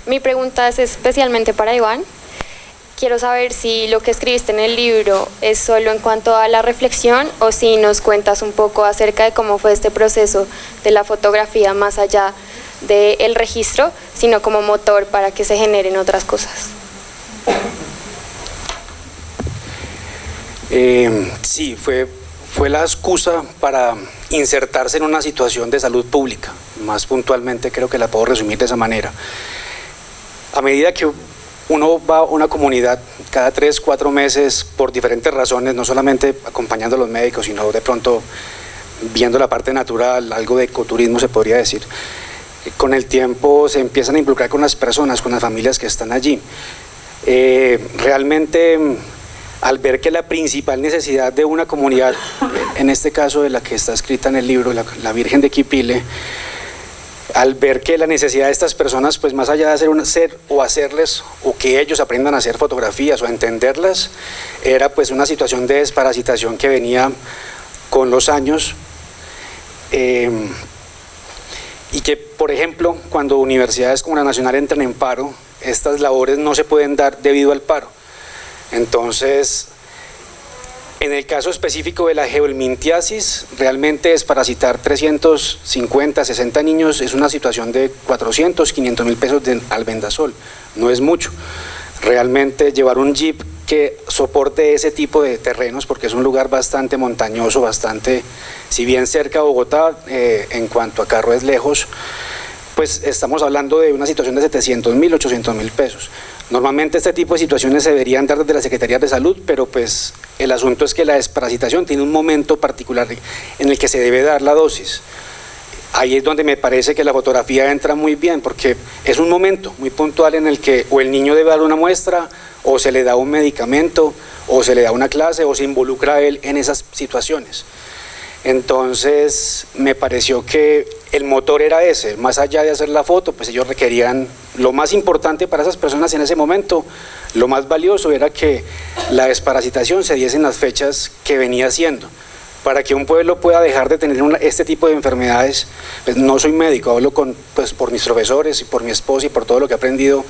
Mi pregunta es especialmente para Iván. Quiero saber si lo que escribiste en el libro es solo en cuanto a la reflexión, o si nos cuentas un poco acerca de cómo fue este proceso de la fotografía más allá del registro, sino como motor para que se generen otras cosas. Sí, fue la excusa para insertarse en una situación de salud pública. Más puntualmente creo que la puedo resumir de esa manera. A medida que uno va a una comunidad cada 3, 4 meses por diferentes razones, no solamente acompañando a los médicos, sino de pronto viendo la parte natural, algo de ecoturismo se podría decir, con el tiempo se empiezan a involucrar con las personas, con las familias que están allí. Realmente al ver que la principal necesidad de una comunidad, en este caso de la que está escrita en el libro, la Virgen de Quipile, al ver que la necesidad de estas personas, pues más allá de hacerles o que ellos aprendan a hacer fotografías o a entenderlas, era pues una situación de desparasitación que venía con los años, y que, por ejemplo, cuando universidades como la Nacional entran en paro, estas labores no se pueden dar debido al paro. Entonces, en el caso específico de la geohelmintiasis, realmente desparasitar 350, 60 niños es una situación de 400, 500 mil pesos de albendazol, no es mucho. Realmente llevar un jeep que soporte ese tipo de terrenos, porque es un lugar bastante montañoso, bastante, si bien cerca a Bogotá, en cuanto a carro es lejos, pues estamos hablando de una situación de 700 mil, 800 mil pesos. Normalmente este tipo de situaciones se deberían dar desde la Secretaría de Salud, pero pues el asunto es que la desparasitación tiene un momento particular en el que se debe dar la dosis. Ahí es donde me parece que la fotografía entra muy bien, porque es un momento muy puntual en el que o el niño debe dar una muestra, o se le da un medicamento, o se le da una clase, o se involucra a él en esas situaciones. Entonces me pareció que el motor era ese, más allá de hacer la foto, pues ellos requerían, lo más importante para esas personas en ese momento, lo más valioso era que la desparasitación se diese en las fechas que venía siendo. Para que un pueblo pueda dejar de tener este tipo de enfermedades, pues no soy médico, hablo pues por mis profesores y por mi esposa y por todo lo que he aprendido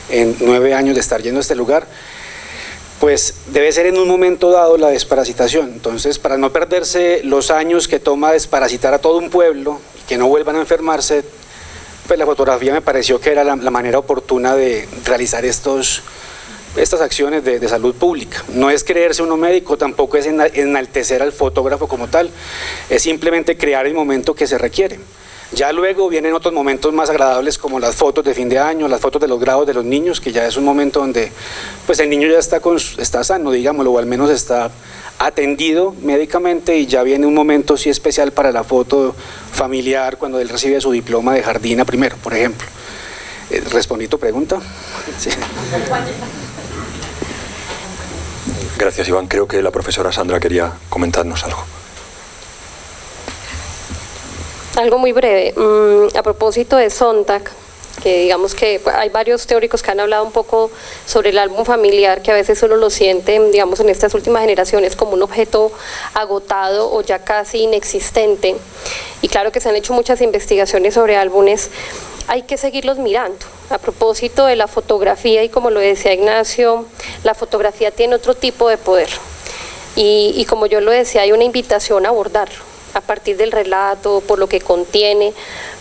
en 9 años de estar yendo a este lugar, pues debe ser en un momento dado la desparasitación. Entonces, para no perderse los años que toma desparasitar a todo un pueblo y que no vuelvan a enfermarse, pues la fotografía me pareció que era la manera oportuna de realizar estas acciones de salud pública. No es creerse uno médico, tampoco es enaltecer al fotógrafo como tal, es simplemente crear el momento que se requiere. Ya luego vienen otros momentos más agradables, como las fotos de fin de año, las fotos de los grados de los niños, que ya es un momento donde pues el niño ya está sano, digámoslo, o al menos está atendido médicamente, y ya viene un momento sí especial para la foto familiar cuando él recibe su diploma de jardina primero, por ejemplo. ¿Respondí tu pregunta? Sí. Gracias, Iván. Creo que la profesora Sandra quería comentarnos algo. Algo muy breve. A propósito de Sontag, que digamos que hay varios teóricos que han hablado un poco sobre el álbum familiar, que a veces uno lo siente, digamos, en estas últimas generaciones como un objeto agotado o ya casi inexistente. Y claro que se han hecho muchas investigaciones sobre álbumes, hay que seguirlos mirando. A propósito de la fotografía, y como lo decía Ignacio, la fotografía tiene otro tipo de poder. Y como yo lo decía, hay una invitación a abordarlo a partir del relato, por lo que contiene,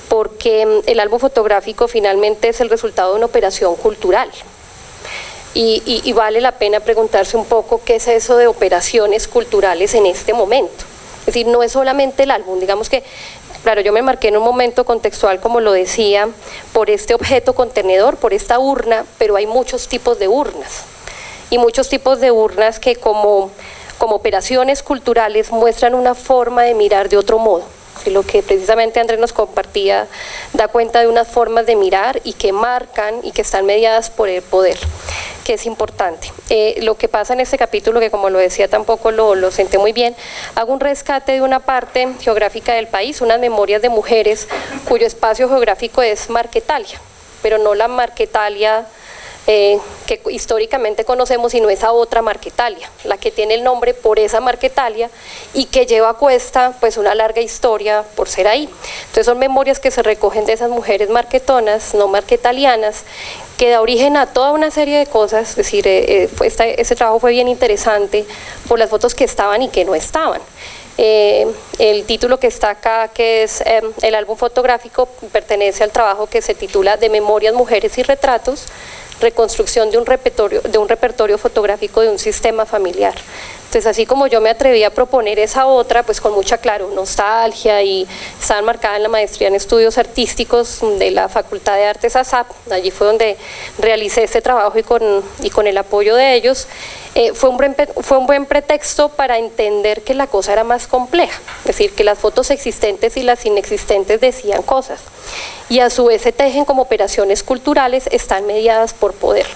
porque el álbum fotográfico finalmente es el resultado de una operación cultural. Y vale la pena preguntarse un poco qué es eso de operaciones culturales en este momento. Es decir, no es solamente el álbum, digamos que, claro, yo me marqué en un momento contextual, como lo decía, por este objeto contenedor, por esta urna, pero hay muchos tipos de urnas, y muchos tipos de urnas que como operaciones culturales muestran una forma de mirar de otro modo. Lo que precisamente Andrés nos compartía da cuenta de unas formas de mirar y que marcan y que están mediadas por el poder, que es importante. Lo que pasa en este capítulo, que como lo decía tampoco lo senté muy bien, hago un rescate de una parte geográfica del país, unas memorias de mujeres cuyo espacio geográfico es Marquetalia, pero no la Marquetalia que históricamente conocemos, sino esa otra Marquetalia, la que tiene el nombre por esa Marquetalia y que lleva a cuesta pues una larga historia por ser ahí. Entonces son memorias que se recogen de esas mujeres marquetonas, no marquetalianas, que da origen a toda una serie de cosas. Es decir, ese trabajo fue bien interesante por las fotos que estaban y que no estaban. El título que está acá, que es el álbum fotográfico, pertenece al trabajo que se titula De Memorias, Mujeres y Retratos, reconstrucción de un repertorio fotográfico de un sistema familiar. Entonces, así como yo me atreví a proponer esa otra, pues con mucha, claro, nostalgia, y estaba enmarcada en la maestría en estudios artísticos de la Facultad de Artes ASAP, allí fue donde realicé este trabajo, y con el apoyo de ellos, fue un buen pretexto para entender que la cosa era más compleja, es decir, que las fotos existentes y las inexistentes decían cosas, y a su vez se tejen como operaciones culturales, están mediadas por poder,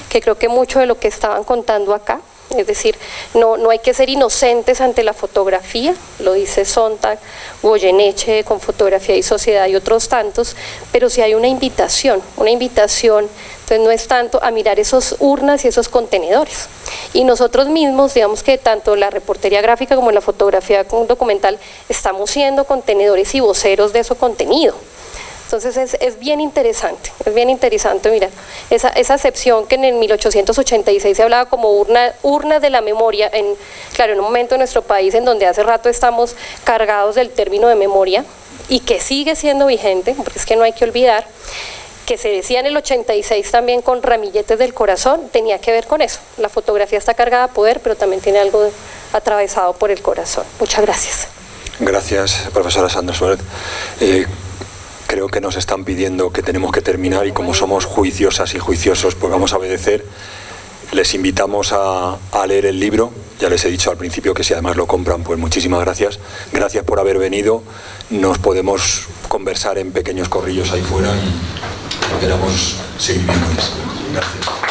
que creo que mucho de lo que estaban contando acá, Es decir, no hay que ser inocentes ante la fotografía, lo dice Sontag, Goyeneche con Fotografía y Sociedad y otros tantos, pero sí hay una invitación, entonces no es tanto a mirar esos urnas y esos contenedores. Y nosotros mismos, digamos que tanto la reportería gráfica como la fotografía documental, estamos siendo contenedores y voceros de ese contenido. Entonces es bien interesante, mira, esa acepción que en el 1886 se hablaba como urna de la memoria, claro, en un momento en nuestro país en donde hace rato estamos cargados del término de memoria y que sigue siendo vigente, porque es que no hay que olvidar, que se decía en el 86 también con ramilletes del corazón, tenía que ver con eso. La fotografía está cargada de poder, pero también tiene algo atravesado por el corazón. Muchas gracias. Gracias, profesora Sandra Suárez. Creo que nos están pidiendo que tenemos que terminar y como somos juiciosas y juiciosos, pues vamos a obedecer. Les invitamos a leer el libro. Ya les he dicho al principio que si además lo compran, pues muchísimas gracias. Gracias por haber venido. Nos podemos conversar en pequeños corrillos ahí fuera y esperamos seguir viéndoles. Gracias.